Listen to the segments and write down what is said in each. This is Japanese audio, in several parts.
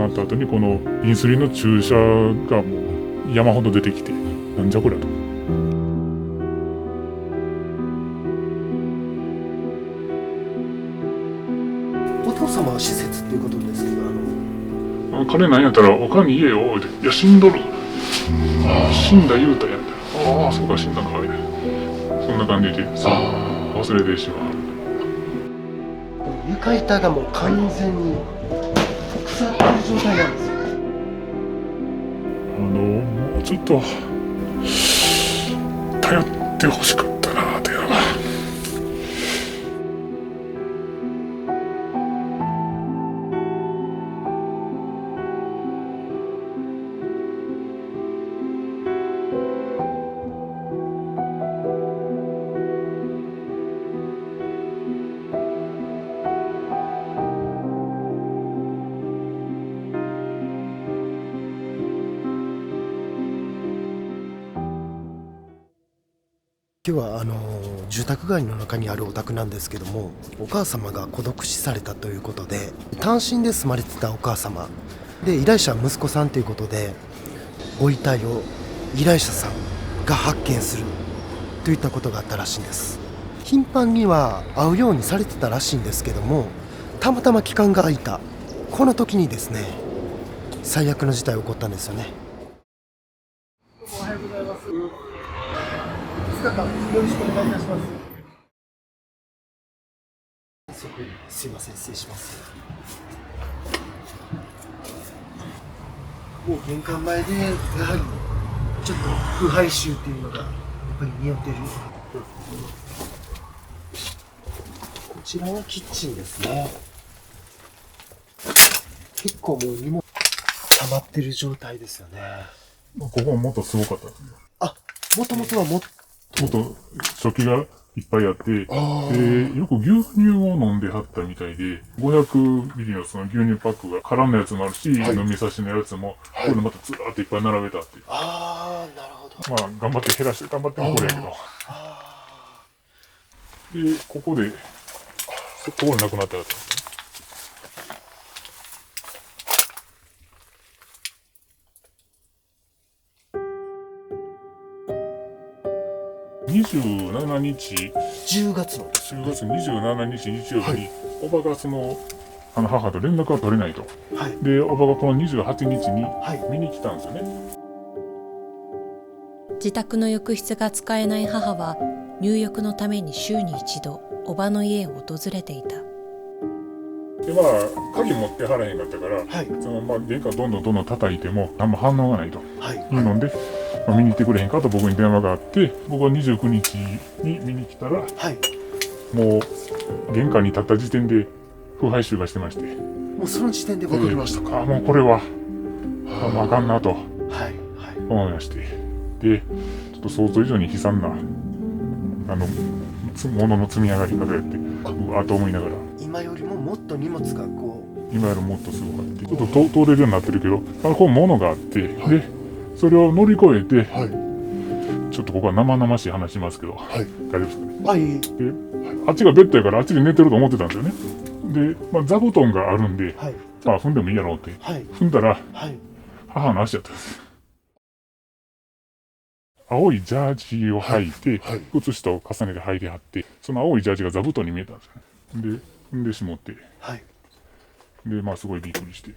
なった後にこのインスリンの注射がもう山ほど出てきて、なんじゃこりゃと。お父様は施設っていうことですけど、彼なんやったらおかんに言えよって、いや死んどる、死んだ言うたやんたら、ああそうか死んだのかいな、そんな感じでさ忘れてしまう。床板がもう完全に腐ってる状態なんですよ。もうちょっと頼ってほしかったなっていうのが。今日は住宅街の中にあるお宅なんですけども、お母様が孤独死されたということで、単身で住まれてたお母様で、依頼者は息子さんということで、ご遺体を依頼者さんが発見するといったことがあったらしいんです。頻繁には会うようにされてたらしいんですけども、たまたま期間が空いたこの時にですね、最悪の事態が起こったんですよね。おはようございます。よろしくお願いいたします。すいません、失礼します。もう玄関前でやはりちょっと腐敗臭っていうのがやっぱり匂ってる。こちらはキッチンですね。結構もう荷物溜まってる状態ですよね。ここはもっとすごかったですね。もともとはもっと食器がいっぱいあって、よく牛乳を飲んではったみたいで、500ミリのその牛乳パックが空のやつもあるし、飲み差しのやつも、これまたずらーっていっぱい並べたっていう。なるほど。まあ、頑張って減らして、頑張ってもこれやけど。で、ここでなくなったやつですね。27日、10月の10月27日日曜日に、おばが母と連絡が取れないと。で、おばがこの28日に見に来たんですよね。自宅の浴室が使えない母は、入浴のために週に一度、おばの家を訪れていた。で、鍵持ってはらへんかったから、玄関どんどん叩いても何も反応がないと。いうので、見に行ってくれへんかと僕に電話があって、僕は29日に見に来たら、もう玄関に立った時点で腐敗臭がしてまして。もうその時点で分かりましたか。もうこれは、あかんなと思いまして。で、ちょっと想像以上に悲惨な、物の積み上がり方やって、うわーと思いながら。今よりももっと荷物が今よりもっとすごかった。ちょっと通れるようになってるけど、こう物があって、で、それを乗り越えて、ちょっとここは生々しい話しますけど、大丈夫ですかね。で、あっちがベッドやからあっちで寝てると思ってたんですよね。で、座布団があるんで、踏んでもいいやろうって、踏んだら、母の足だったんです。青いジャージを履いて、靴下を重ねて履いてはって、その青いジャージが座布団に見えたんですよね。で、踏んでしもって、で、すごいびっくりして。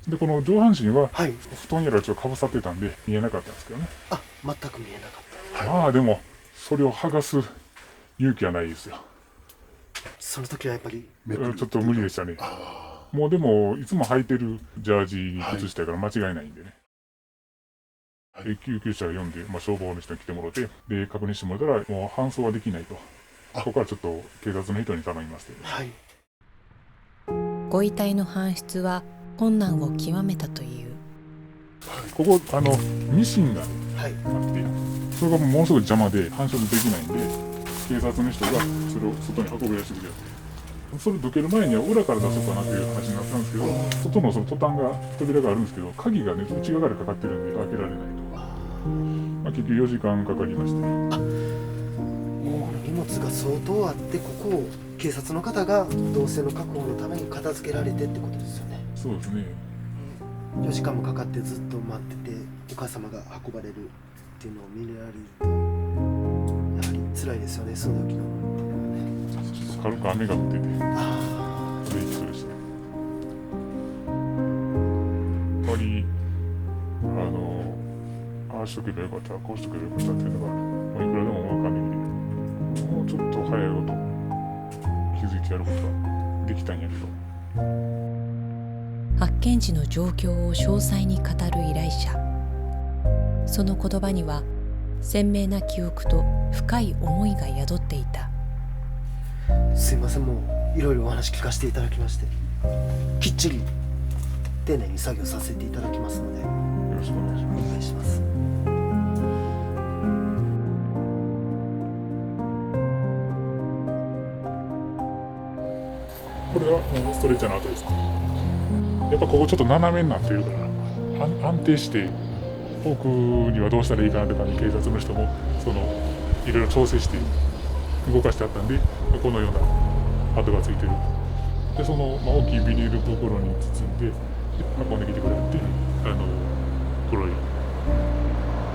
で、この上半身は、布団やらちょっとかぶさってたんで、見えなかったんですけどね。全く見えなかった。でも、それを剥がす勇気はないですよ。その時はやっぱりちょっと無理でしたね。もうでも、いつも履いてるジャージに靴下やから間違いないんでね。救急車を呼んで、消防の人に来てもらって、で、確認してもらったら、もう搬送はできないと。ここはちょっと警察の人に頼みまして。ご遺体の搬出は困難を極めたという。ここ、ミシンがあって、それがものすごい邪魔で搬出できないんで、警察の人がそれを外に運び出してくれて、それどける前には裏から出そうかなという話になったんですけど、外のそのトタンが、扉があるんですけど、鍵がね、内側からかかってるんで開けられないと。結局4時間かかりまして。もう荷物が相当あって、ここを警察の方が動線の確保のために片付けられてってことですよね。そうですね。4時間もかかってずっと待っててお母様が運ばれるっていうのを見られるとやはり辛いですよね、その時の思いっていうのはね。軽く雨が降ってて、それ息するしね。やっぱりああしとけばよかった、こうしとけばよかったっていうのがもういくらでも分かんないんで、もうちょっと早いこと気づいてやることができたんやけど。発見時の状況を詳細に語る依頼者。その言葉には鮮明な記憶と深い思いが宿っていた。すいません、もういろいろお話聞かせていただきまして、きっちり丁寧に作業させていただきますのでよろしくお願いします。お願いします。これはもうストレッチャーの後ですか。やっぱここちょっと斜めになってるから安定して奥にはどうしたらいいかなとかに警察の人もいろいろ調整して動かしてあったんで、このような跡がついてる。で大きいビニール袋に包んで運んできてくれて、黒い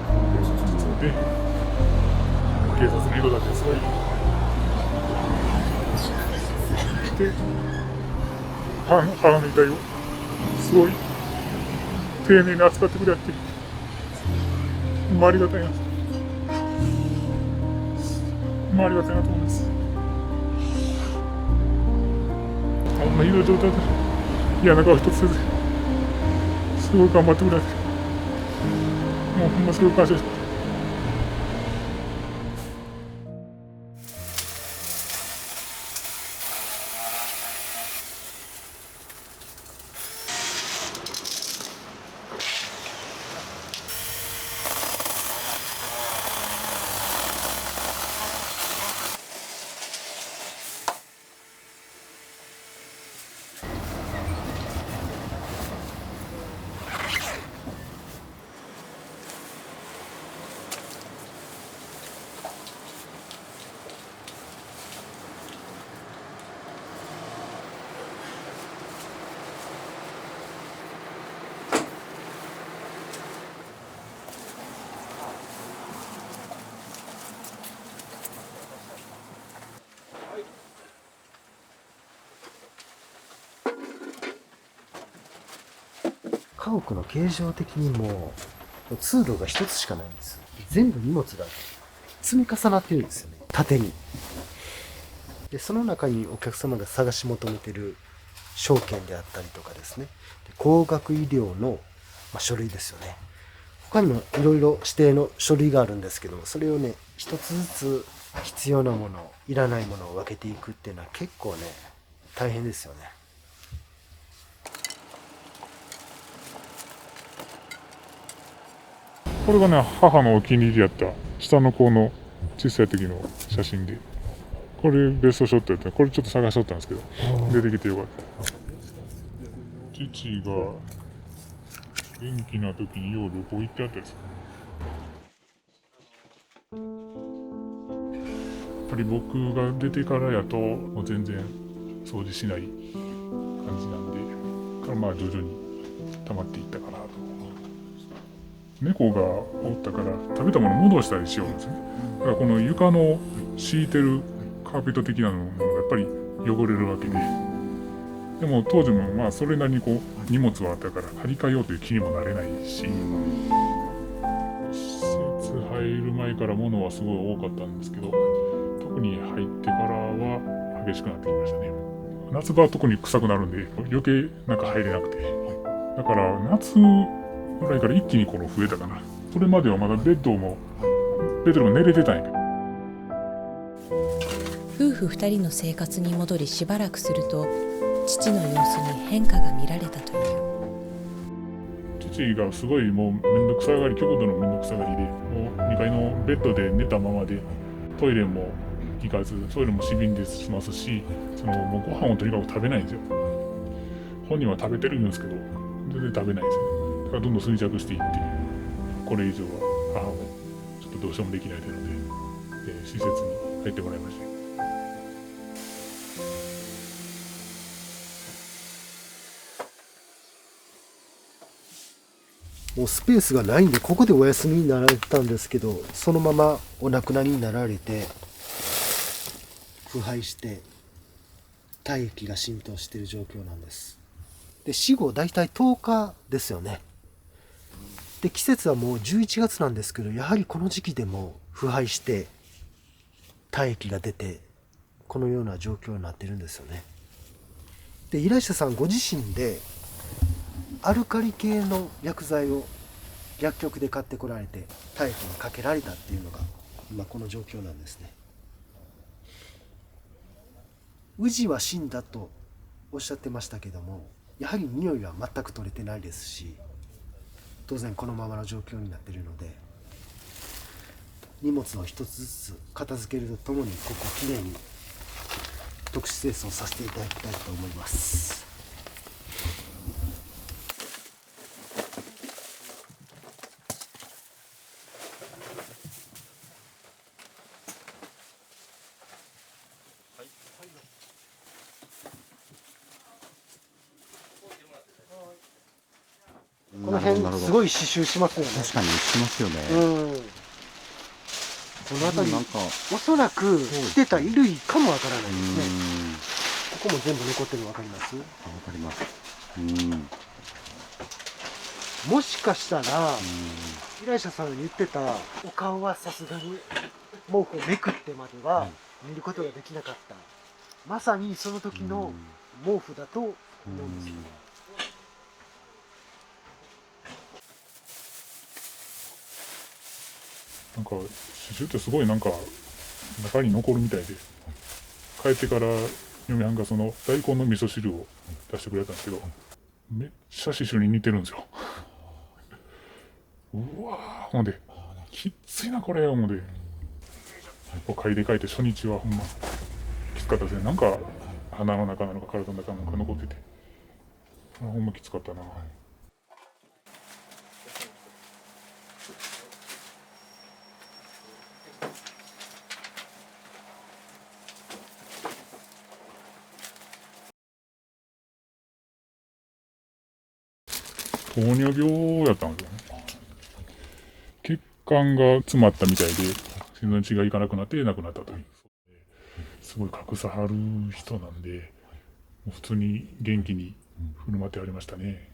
袋に包んで、警察の色だけすごいで母の遺体をすごい丁寧に扱ってくれって、ありがたいな、ありがたいなと思います。あんなひどい状態で嫌な顔一つせずすごい頑張ってくれて、もうほんますごい感謝してます。家屋の形状的にも通路が一つしかないんです。全部荷物が積み重なってるんですよね、縦に。でその中にお客様が探し求めてる証券であったりとかですね、高額医療の、書類ですよね。他にもいろいろ指定の書類があるんですけども、それをね一つずつ必要なものいらないものを分けていくっていうのは結構ね大変ですよね。これがね、母のお気に入りやった下の子の小さい時の写真で、これベストショットやった。これちょっと探しとったんですけど出てきてよかった。父が元気な時によう旅行行ってあったです。やっぱり僕が出てからやともう全然掃除しない感じなんで、から徐々に溜まっていったかなと。猫がおったから食べたもの戻したりしようんですね。だからこの床の敷いてるカーペット的なのがやっぱり汚れるわけで、でも当時もそれなりに荷物はあったから張り替えようという気にもなれないし、施設入る前から物はすごい多かったんですけど、特に入ってからは激しくなってきましたね。夏場は特に臭くなるんで余計入れなくて、だから夏ぐらいから一気に増えたかな。それまではまだベッドも寝れてたんやけど。夫婦2人の生活に戻りしばらくすると、父の様子に変化が見られたという。父がすごいもうめんどくさがり、極度のめんどくさがりで、もう2階のベッドで寝たままでトイレも行かず、トイレも市民で済ますし、もうご飯をとにかく食べないんですよ。本人は食べてるんですけど全然食べないですよね。だからどんどん衰弱していって、これ以上は母もちょっとどうしようもできないというので、施設に入ってもらいました。もうスペースがないんで、ここでお休みになられてたんですけど、そのままお亡くなりになられて、腐敗して体液が浸透している状況なんです。で、死後大体10日ですよね。で、季節はもう11月なんですけど、やはりこの時期でも腐敗して体液が出て、このような状況になってるんですよね。で、依頼者さんご自身でアルカリ系の薬剤を薬局で買ってこられて体液にかけられたっていうのが今この状況なんですね。氏は死んだとおっしゃってましたけども、やはり匂いは全く取れてないですし、当然このままの状況になっているので、荷物を一つずつ片付けるとともにここきれいに特殊清掃させていただきたいと思います。この辺すごい刺繍しますよね。確かにしますよね。この辺りおそらく着てた衣類かもわからないですね。ここも全部残ってるの分かります？わかります。もしかしたら依頼者さんが言ってたお顔はさすがに毛布をめくってまでは見ることができなかった、まさにその時の毛布だと思うんですよ。なんか刺繍ってすごいなんか中に残るみたいで、帰ってから嫁はんがその大根の味噌汁を出してくれたんですけど、めっちゃ刺繍に似てるんですよ。うわー、ほんできっついなこれ思で、嗅いで書いて初日はほんまきつかったですね。なんか鼻の中なのか体の中なのか残ってて、ほんまきつかったな。糖尿病やったんですよね。血管が詰まったみたいで、心臓の血がいかなくなって亡くなったという。すごい格差ある人なんで、普通に元気に振る舞ってありましたね。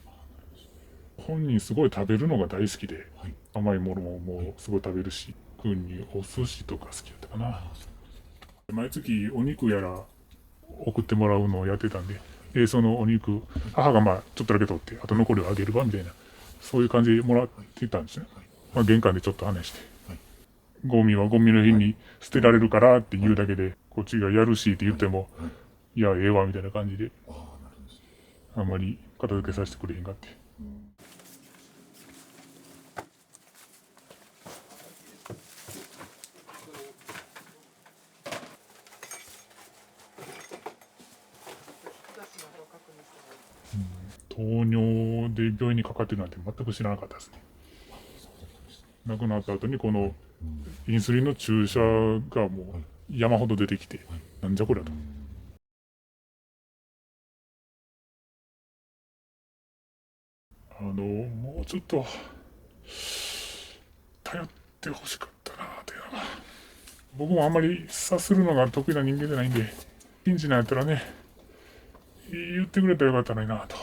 本人すごい食べるのが大好きで、甘いものもすごい食べるし、特にお寿司とか好きだったかな。毎月お肉やら送ってもらうのをやってたんで、でそのお肉、母がちょっとだけ取って、あと残りをあげるわみたいな、そういう感じでもらってたんですね。玄関でちょっと話して、ゴミはゴミの日に捨てられるからって言うだけで、こっちがやるしって言っても、いや、ええわみたいな感じで、あんまり片付けさせてくれへんかって。糖尿で病院にかかってるなんて全く知らなかったですね。亡くなった後にこのインスリンの注射がもう山ほど出てきて、なんじゃこりゃと。もうちょっと頼ってほしかったなというのが。僕もあんまり察するのが得意な人間じゃないんで、ピンチなんやったらね、言ってくれたらよかったのになと。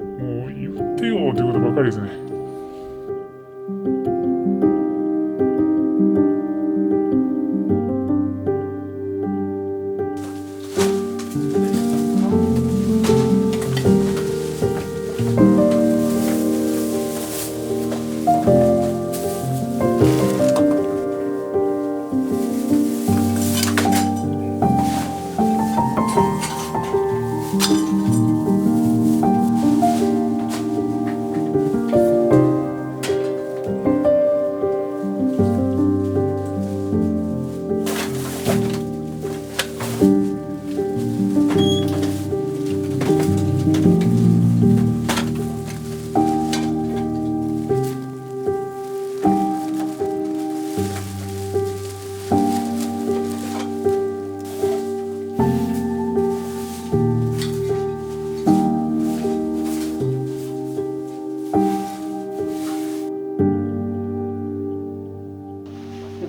もう言ってよということばかりですね。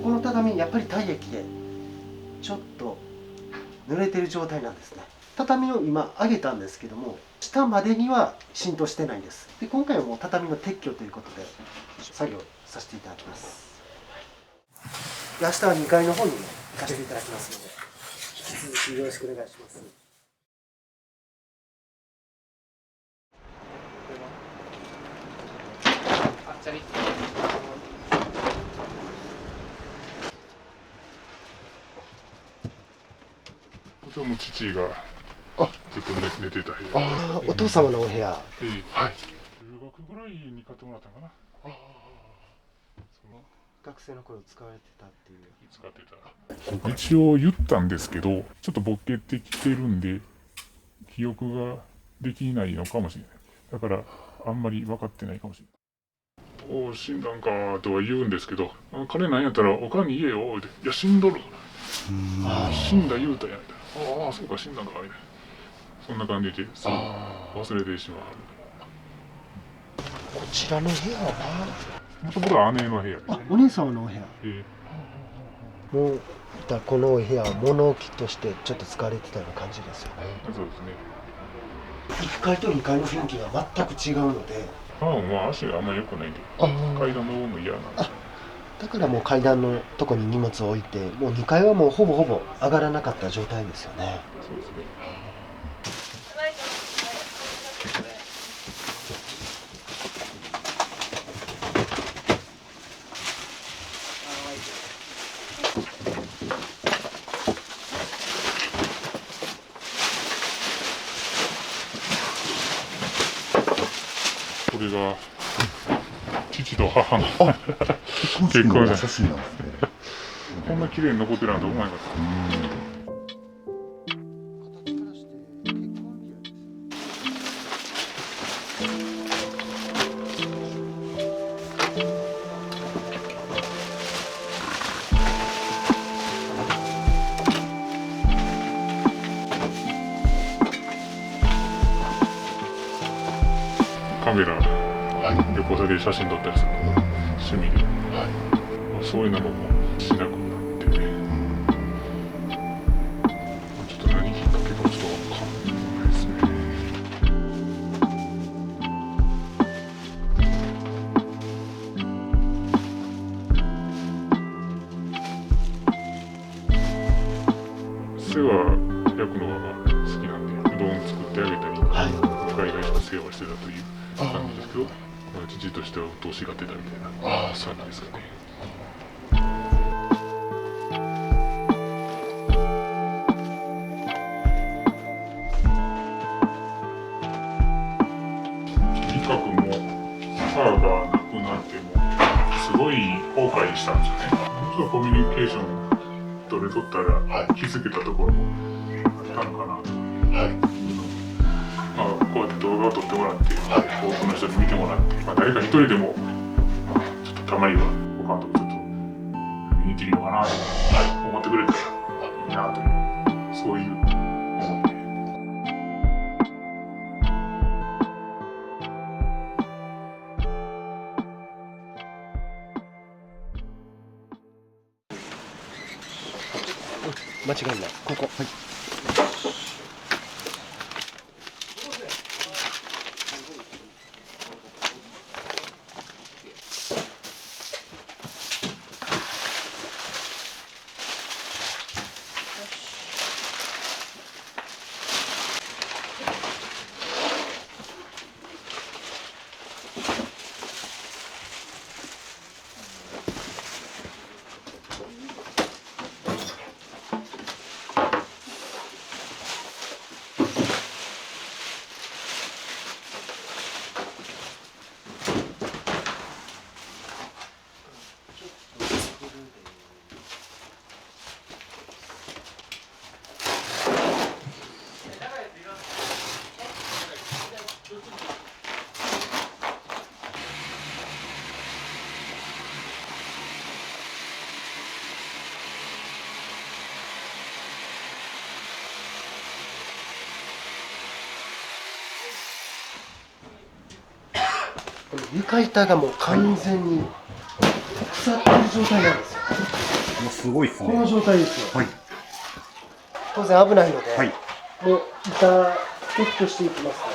この畳やっぱり体液でちょっと濡れてる状態なんですね。畳を今上げたんですけども、下までには浸透してないんです。で今回はもう畳の撤去ということで作業させていただきます。で明日は2階の方に行かせていただきますので、引き続きよろしくお願いします。こちらも父がずっと寝てた部屋。ああ、お父様のお部屋。はい。中学ぐらいに買ってもらったのかな。その学生の頃使われてたっていう。使ってた。一応言ったんですけど、ちょっとボケてきてるんで、記憶ができないのかもしれない。だから、あんまり分かってないかもしれない。おお、死んだんかとは言うんですけど、彼なんやったらおかんに言えよって、いや、死んどる。死んだ言うたやん。ああ、そうか、死んだんかみたいな。そんな感じで、そう忘れてしまう。こちらの部屋はもともとは姉の部屋ですね。お姉様のお部屋。えもうこのお部屋は物置としてちょっと使われてたような感じですよね。そうですね。1階と2階の雰囲気が全く違うので、足があんまり良くないんで、階段の方も嫌なんですよ。だからもう階段のとこに荷物を置いて、もう2階はもうほぼほぼ上がらなかった状態ですよね。そうですね。これが父と母の結婚写真なんですね。こんな綺麗に残ってるなんて思います。カメラ、横先で写真撮ったりするのが趣味で、そういうのももうしなくなってね、ちょっと何きっかけかちょっとわかんないですね。世話焼くのが好きなんで、うどん作ってあげたりとか、海外の世話をしてたという感じですけど、父としては鬱陶しがってたみたいな感じですかね。とにかくもう母が亡くなってもすごい後悔したんですよね。もちろんコミュニケーション取れとったら気づけたところもあったのかなと。こうやって動画を撮ってもらって、多くの人に見てもらって、誰か一人でも、ちょっとたまにはおかんとちょっと見に行ってみようかなと思ってくれたらいいなという、そういう思いで。間違いない。ここ。はい。床板がもう完全に腐ってる状態なんですよ。もうすごいですね。この状態ですよ。はい。当然危ないので、はい。もう板撤去していきますね。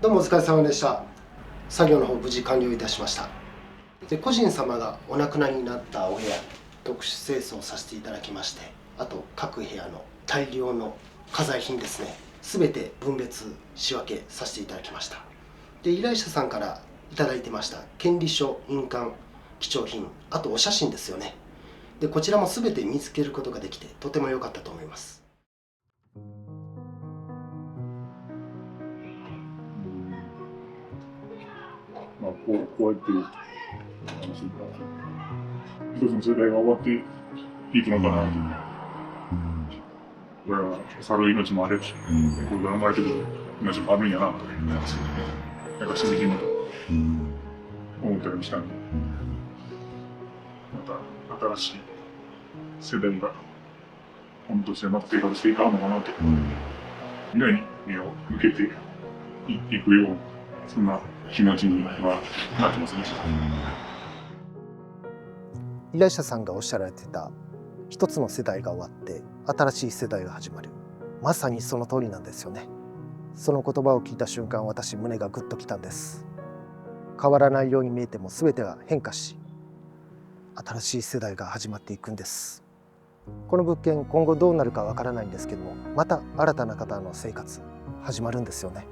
どうもお疲れ様でした。作業の方無事完了いたしました。で、個人様がお亡くなりになったお部屋特殊清掃させていただきまして、あと各部屋の大量の家財品ですね、全て分別仕分けさせていただきました。で、依頼者さんからいただいてました権利書、印鑑、貴重品、あとお写真ですよね。で、こちらも全て見つけることができてとても良かったと思います。まあ、こうやって一つの世代が終わっていくのかなと。これは去る命もあれ、これから生まれてくる命もあるんやなと、なんかしみじみと思ったりしたんで、また新しい世代が本としてまた生活していかんのかなと、未来に目を向けていくような、そんな気持ちにはなってますね。依頼者さんがおっしゃられてた一つの世代が終わって新しい世代が始まる、まさにその通りなんですよね。その言葉を聞いた瞬間、私胸がグッときたんです。変わらないように見えても全てが変化し、新しい世代が始まっていくんです。この物件、今後どうなるかわからないんですけども、また新たな方の生活始まるんですよね。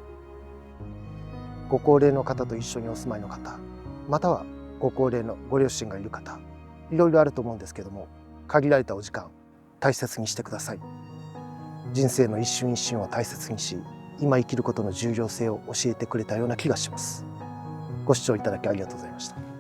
ご高齢の方と一緒にお住まいの方、またはご高齢のご両親がいる方、いろいろあると思うんですけども、限られたお時間大切にしてください。人生の一瞬一瞬を大切にし、今生きることの重要性を教えてくれたような気がします。ご視聴いただきありがとうございました。